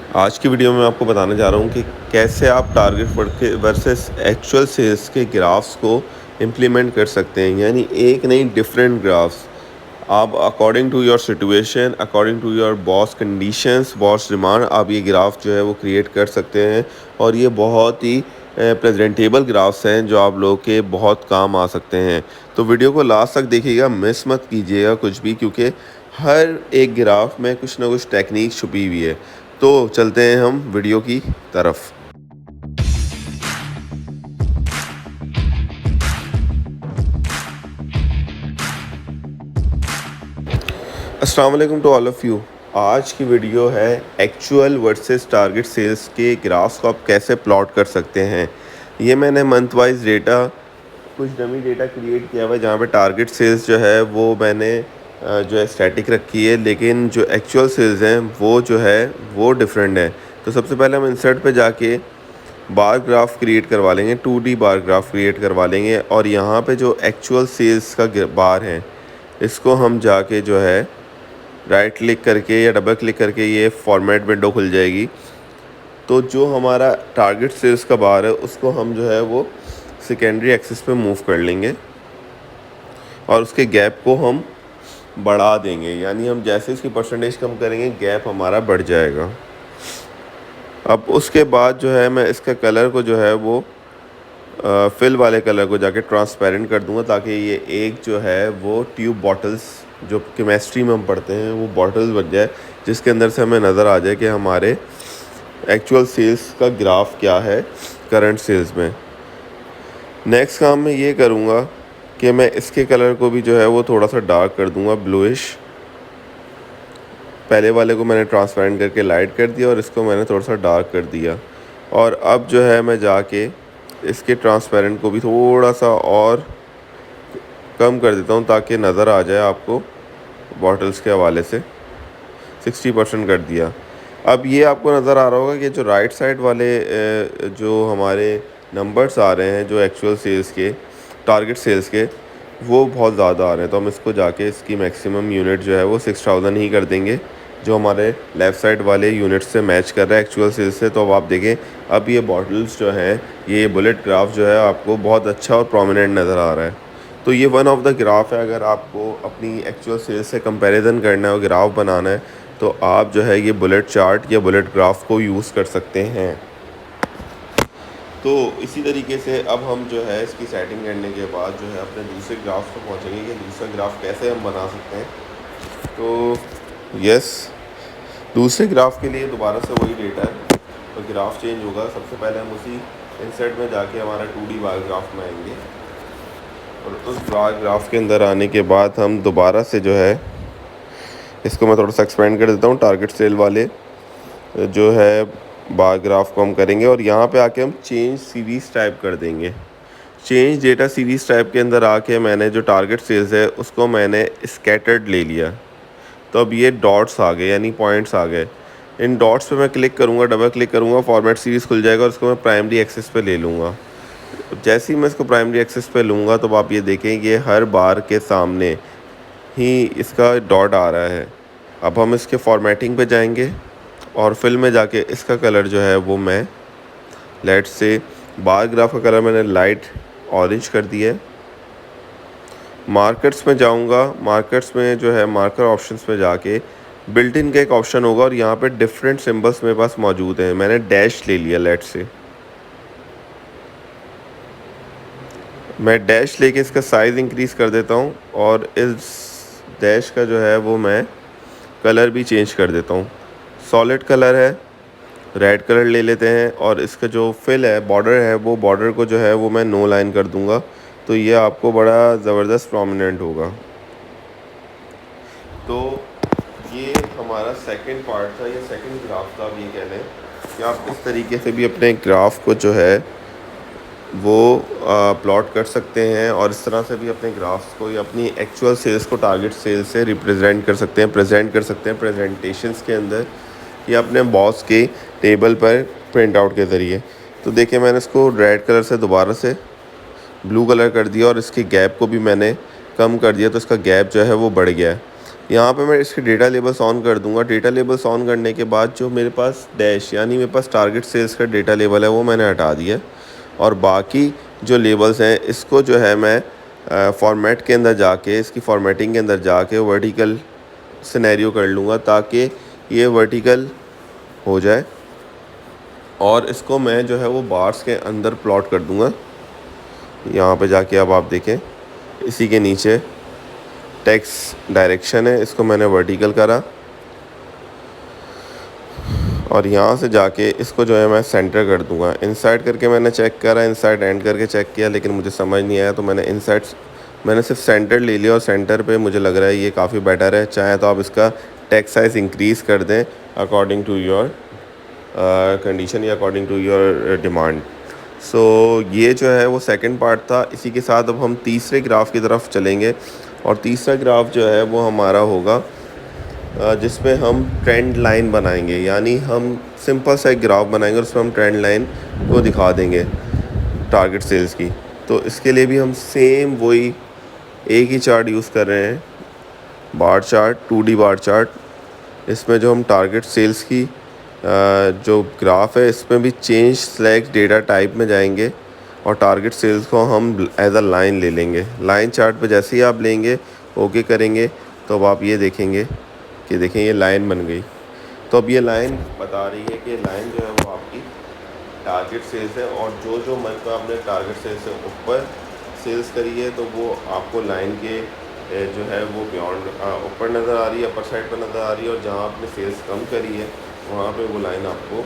आज की वीडियो में आपको बताने जा रहा हूँ कि कैसे आप टारगेट वर्सेस एक्चुअल सेल्स के ग्राफ्स को इम्प्लीमेंट कर सकते हैं। यानी एक नहीं, डिफरेंट ग्राफ्स आप according to your situation, according to your boss conditions, boss demand, आप ये ग्राफ जो है वो क्रिएट कर सकते हैं। और ये बहुत ही प्रेजेंटेबल ग्राफ्स हैं जो आप लोगों के बहुत काम आ सकते हैं। तो वीडियो को लास्ट तक देखिएगा, मिस मत कीजिएगा कुछ भी, क्योंकि हर एक ग्राफ में कुछ ना कुछ टेक्निक छुपी हुई है। तो चलते हैं हम वीडियो की तरफ। अस्सलाम वालेकुम टू ऑल ऑफ़ यू। आज की वीडियो है एक्चुअल वर्सेस टारगेट सेल्स के ग्राफ्स को आप कैसे प्लॉट कर सकते हैं। ये मैंने मंथ वाइज डेटा, कुछ डमी डेटा क्रिएट किया हुआ है जहाँ पे टारगेट सेल्स जो है वो मैंने जो है स्टैटिक रखी है, लेकिन जो एक्चुअल सेल्स हैं वो जो है वो डिफरेंट है। तो सबसे पहले हम इंसर्ट पे जाके बार ग्राफ क्रिएट करवा लेंगे, 2D बार ग्राफ क्रिएट करवा लेंगे। और यहाँ पे जो एक्चुअल सेल्स का बार है, इसको हम जाके जो है राइट क्लिक करके या डबल क्लिक करके ये फॉर्मेट विंडो खुल जाएगी। तो जो हमारा टारगेट सेल्स का बार है उसको हम जो है वो सेकेंडरी एक्सिस पे मूव कर लेंगे और उसके गैप को हम बढ़ा देंगे। यानी हम जैसे इसकी परसेंटेज कम करेंगे, गैप हमारा बढ़ जाएगा। अब उसके बाद जो है मैं इसका कलर को जो है वो फिल वाले कलर को जाके ट्रांसपेरेंट कर दूंगा, ताकि ये एक जो है वो ट्यूब बॉटल्स, जो केमिस्ट्री में हम पढ़ते हैं, वो बॉटल्स बन जाए जिसके अंदर से हमें नज़र आ जाए कि हमारे एक्चुअल सेल्स का ग्राफ क्या है करंट सेल्स में। नेक्स्ट काम मैं ये करूँगा कि मैं इसके कलर को भी जो है वो थोड़ा सा डार्क कर दूँगा, ब्लूइश। पहले वाले को मैंने ट्रांसपेरेंट करके लाइट कर दिया और इसको मैंने थोड़ा सा डार्क कर दिया। और अब जो है मैं जाके इसके ट्रांसपेरेंट को भी थोड़ा सा और कम कर देता हूँ ताकि नज़र आ जाए आपको बॉटल्स के हवाले से। 60% कर दिया। अब ये आपको नज़र आ रहा होगा कि जो राइट साइड वाले जो हमारे नंबर्स आ रहे हैं, जो एक्चुअल सेल्स के, टारगेट सेल्स के, वो बहुत ज़्यादा आ रहे हैं। तो हम इसको जाके इसकी मैक्सिमम यूनिट जो है वो 6000 ही कर देंगे, जो हमारे लेफ़्ट साइड वाले यूनिट से मैच कर रहा है एक्चुअल सेल्स से। तो अब आप देखें, अब ये बॉटल्स जो हैं, ये बुलेट ग्राफ जो है आपको बहुत अच्छा और प्रोमिनेंट नज़र आ रहा है। तो ये वन ऑफ द ग्राफ है। अगर आपको अपनी एक्चुअल सेल्स से कंपैरिजन करना है और ग्राफ बनाना है, तो आप जो है ये बुलेट चार्ट या बुलेट ग्राफ को यूज़ कर सकते हैं। तो इसी तरीके से अब हम जो है इसकी सेटिंग करने के बाद जो है अपने दूसरे ग्राफ पर पहुंचेंगे कि दूसरा ग्राफ कैसे हम बना सकते हैं। तो यस, दूसरे ग्राफ के लिए दोबारा से वही डेटा है, तो ग्राफ चेंज होगा। सबसे पहले हम उसी इंसर्ट में जाके हमारा 2D बार ग्राफ में आएंगे और उस बार ग्राफ के अंदर आने के बाद हम दोबारा से जो है इसको मैं थोड़ा सा एक्सपेंड कर देता हूँ। टारगेट सेल वाले जो है बार ग्राफ को हम करेंगे और यहाँ पे आके हम चेंज सीरीज़ टाइप कर देंगे। चेंज डेटा सीरीज़ टाइप के अंदर आके मैंने जो टारगेट सेल्स है उसको मैंने स्कैटर्ड ले लिया। तो अब ये डॉट्स आ गए, यानी पॉइंट्स आ गए। इन डॉट्स पे मैं क्लिक करूँगा, डबल क्लिक करूँगा, फॉर्मेट सीरीज़ खुल जाएगा और इसको मैं प्राइमरी एक्सेस पे ले लूँगा। जैसे ही मैं इसको प्राइमरी एक्सेस पे लूँगा तो आप ये देखें कि हर बार के सामने ही इसका डॉट आ रहा है। अब हम इसके फॉर्मेटिंग पे जाएंगे और फिल में जाके इसका कलर जो है वो मैं लेट से बार ग्राफ का कलर मैंने लाइट ऑरेंज कर दिया है। मार्कर्स में जाऊंगा, मार्कर्स में जो है मार्कर ऑप्शंस में जाके बिल्ट इन का एक ऑप्शन होगा और यहाँ पे डिफरेंट सिंबल्स मेरे पास मौजूद हैं। मैंने डैश ले लिया, लेट से मैं डैश लेके इसका साइज़ इंक्रीज़ कर देता हूँ और इस डैश का जो है वो मैं कलर भी चेंज कर देता हूँ। सॉलिड कलर है, रेड कलर ले लेते हैं और इसका जो फिल है, बॉर्डर है, वो बॉर्डर को जो है वो मैं नो लाइन कर दूंगा। तो ये आपको बड़ा ज़बरदस्त प्रोमिनेंट होगा। तो ये हमारा सेकंड पार्ट था, ये सेकंड ग्राफ था। अब ये कह लें कि आप इस तरीके से भी अपने ग्राफ को जो है वो प्लॉट कर सकते हैं और इस तरह से भी अपने ग्राफ्स को या अपनी एक्चुअल सेल्स को टारगेट सेल्स से रिप्रेजेंट कर सकते हैं, प्रेजेंट कर सकते हैं प्रेजेंटेशंस के अंदर या अपने बॉस के टेबल पर प्रिंट आउट के ज़रिए। तो देखिए, मैंने इसको रेड कलर से दोबारा से ब्लू कलर कर दिया और इसके गैप को भी मैंने कम कर दिया, तो इसका गैप जो है वो बढ़ गया है। यहाँ पे मैं इसके डेटा लेबल्स ऑन कर दूंगा। डेटा लेबल्स ऑन करने के बाद जो मेरे पास डैश यानी मेरे पास टारगेट सेल्स का डेटा लेबल है वो मैंने हटा दिया है, और बाकी जो लेबल्स हैं इसको जो है मैं फॉर्मेट के अंदर जाके, इसकी फॉर्मेटिंग के अंदर जाके वर्टिकल सिनेरियो कर लूँगा ताकि ये वर्टिकल हो जाए, और इसको मैं जो है वो बार्स के अंदर प्लॉट कर दूँगा। यहाँ पे जाके अब आप देखें इसी के नीचे टेक्स्ट डायरेक्शन है, इसको मैंने वर्टिकल करा, और यहाँ से जाके इसको जो है मैं सेंटर कर दूँगा। इनसाइड करके मैंने चेक करा, इनसाइड एंड करके चेक किया, लेकिन मुझे समझ नहीं आया, तो मैंने सिर्फ सेंटर ले लिया, और सेंटर पे मुझे लग रहा है ये काफ़ी बेटर है। चाहे तो आप इसका टेक्स्ट साइज़ इंक्रीज़ कर दें अकॉर्डिंग टू योर कंडीशन या अकॉर्डिंग टू योर डिमांड। सो ये जो है वो सेकंड पार्ट था। इसी के साथ अब हम तीसरे ग्राफ की तरफ चलेंगे, और तीसरा ग्राफ जो है वो हमारा होगा जिसमें हम ट्रेंड लाइन बनाएंगे, यानी हम सिंपल सा एक ग्राफ बनाएंगे और उसमें हम ट्रेंड लाइन को दिखा देंगे टारगेट सेल्स की। तो इसके लिए भी हम सेम वही एक ही चार्ट यूज़ कर रहे हैं, bar chart, 2D bar chart. इसमें जो हम टारगेट सेल्स की जो ग्राफ है इसमें भी चेंज सेलेक्ट डेटा टाइप में जाएंगे, और टारगेट सेल्स को हम एज अ लाइन ले लेंगे। लाइन चार्ट पे जैसे ही आप लेंगे, ओके करेंगे, तो अब आप ये देखेंगे कि देखें ये लाइन बन गई। तो अब ये लाइन बता रही है कि लाइन जो है वो आपकी टारगेट सेल्स है, और जो मंथ में आपने टारगेट सेल्स से ऊपर सेल्स करी है तो वो आपको लाइन के जो है वो बियॉन्ड ऊपर नज़र आ रही है, अपर साइड पर नज़र आ रही है, और जहाँ आपने सेल्स कम करी है वहाँ पे वो लाइन आपको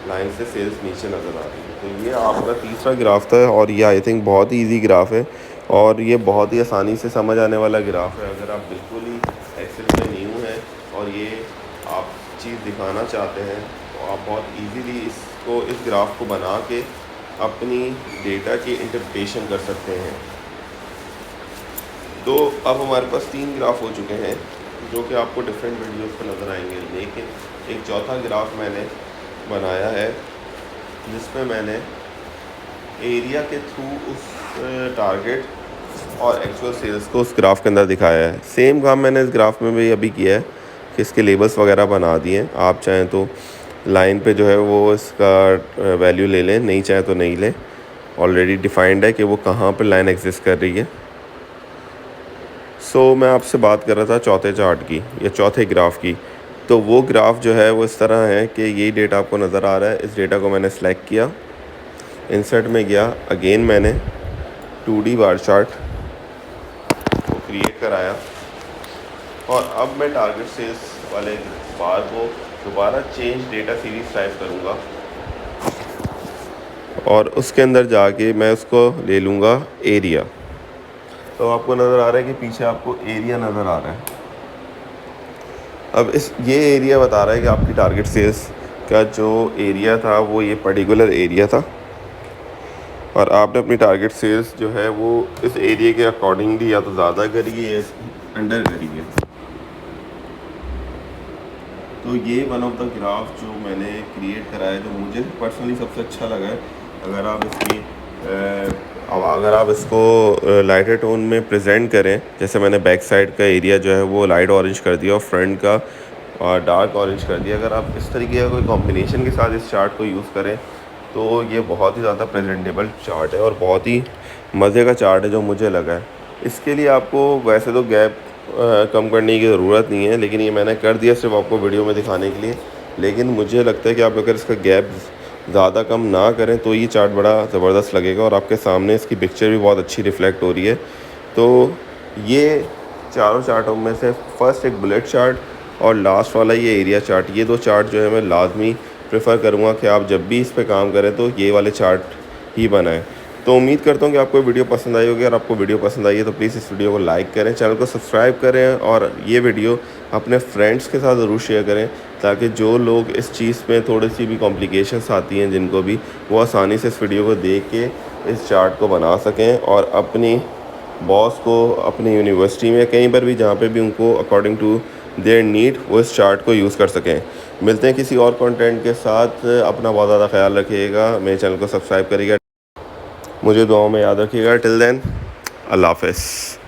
लाइन से सेल्स नीचे नज़र आ रही है। तो ये आपका तीसरा ग्राफ था, और ये आई थिंक बहुत ही ईजी ग्राफ है, और ये बहुत ही आसानी से समझ आने वाला ग्राफ है। अगर आप बिल्कुल ही एक्सेल में न्यू हैं और ये आप चीज़ दिखाना चाहते हैं तो आप बहुत इजीली इस ग्राफ को बना के अपनी डेटा की इंटरप्रिटेशन कर सकते हैं। तो अब हमारे पास 3 ग्राफ हो चुके हैं जो कि आपको डिफरेंट वीडियोस पर नज़र आएंगे, लेकिन एक चौथा ग्राफ मैंने बनाया है जिसमें मैंने एरिया के थ्रू उस टारगेट और एक्चुअल सेल्स को उस ग्राफ के अंदर दिखाया है। सेम काम मैंने इस ग्राफ में भी अभी किया है कि इसके लेबल्स वगैरह बना दिए हैं। आप चाहें तो लाइन पे जो है वो इसका वैल्यू ले लें, नहीं चाहे तो नहीं लें, ऑलरेडी डिफाइंड है कि वो कहाँ पर लाइन एग्जिस्ट कर रही है। सो मैं आपसे बात कर रहा था चौथे चार्ट की या चौथे ग्राफ की। तो वो ग्राफ जो है वो इस तरह है कि यही डेटा आपको नज़र आ रहा है। इस डेटा को मैंने सेलेक्ट किया, इंसर्ट में गया, अगेन मैंने 2D बार चार्ट को क्रिएट कराया, और अब मैं टारगेट सेल्स वाले बार को दोबारा चेंज डेटा सीरीज टाइप करूँगा, और उसके अंदर जाके मैं उसको ले लूँगा एरिया। तो आपको नज़र आ रहा है कि पीछे आपको एरिया नज़र आ रहा है। अब ये एरिया बता रहा है कि आपकी टारगेट सेल्स का जो एरिया था वो ये पर्टिकुलर एरिया था, और आपने अपनी टारगेट सेल्स जो है वो इस एरिया के अकॉर्डिंगली या तो ज़्यादा करी है या अंडर करी है। तो ये वन ऑफ द ग्राफ जो मैंने क्रिएट कराया, जो मुझे पर्सनली सबसे अच्छा लगा है। अगर आप इसको लाइटर टोन में प्रेजेंट करें, जैसे मैंने बैक साइड का एरिया जो है वो लाइट ऑरेंज कर दिया और फ्रंट का डार्क ऑरेंज कर दिया, अगर आप इस तरीके का कोई कॉम्बिनेशन के साथ इस चार्ट को यूज़ करें तो ये बहुत ही ज़्यादा प्रेजेंटेबल चार्ट है और बहुत ही मज़े का चार्ट है जो मुझे लगा है। इसके लिए आपको वैसे तो गैप कम करने की ज़रूरत नहीं है, लेकिन ये मैंने कर दिया सिर्फ आपको वीडियो में दिखाने के लिए। लेकिन मुझे लगता है कि आप अगर इसका गैप ज़्यादा कम ना करें तो ये चार्ट बड़ा ज़बरदस्त लगेगा, और आपके सामने इसकी पिक्चर भी बहुत अच्छी रिफ़्लेक्ट हो रही है। तो ये चारों चार्टों में से फर्स्ट एक बुलेट चार्ट और लास्ट वाला ये एरिया चार्ट, ये 2 चार्ट जो है मैं लाजमी प्रेफर करूँगा कि आप जब भी इस पे काम करें तो ये वाले चार्ट ही बनाएं। तो उम्मीद करता हूँ कि आपको वीडियो पसंद आई होगी। अगर आपको वीडियो पसंद आई है तो प्लीज़ इस वीडियो को लाइक करें, चैनल को सब्सक्राइब करें, और ये वीडियो अपने फ्रेंड्स के साथ ज़रूर शेयर करें ताकि जो लोग इस चीज़ में थोड़ी सी भी कॉम्प्लिकेशंस आती हैं जिनको भी, वो आसानी से इस वीडियो को देख के इस चार्ट को बना सकें और अपनी बॉस को, अपनी यूनिवर्सिटी में, कहीं पर भी जहाँ पे भी उनको अकॉर्डिंग टू देयर नीड वो इस चार्ट को यूज़ कर सकें। मिलते हैं किसी और कंटेंट के साथ। अपना बहुत ज़्यादा ख्याल रखिएगा, मेरे चैनल को सब्सक्राइब करिएगा, मुझे दुआओं में याद रखिएगा। टिल देन, अल्लाह हाफ़िज़।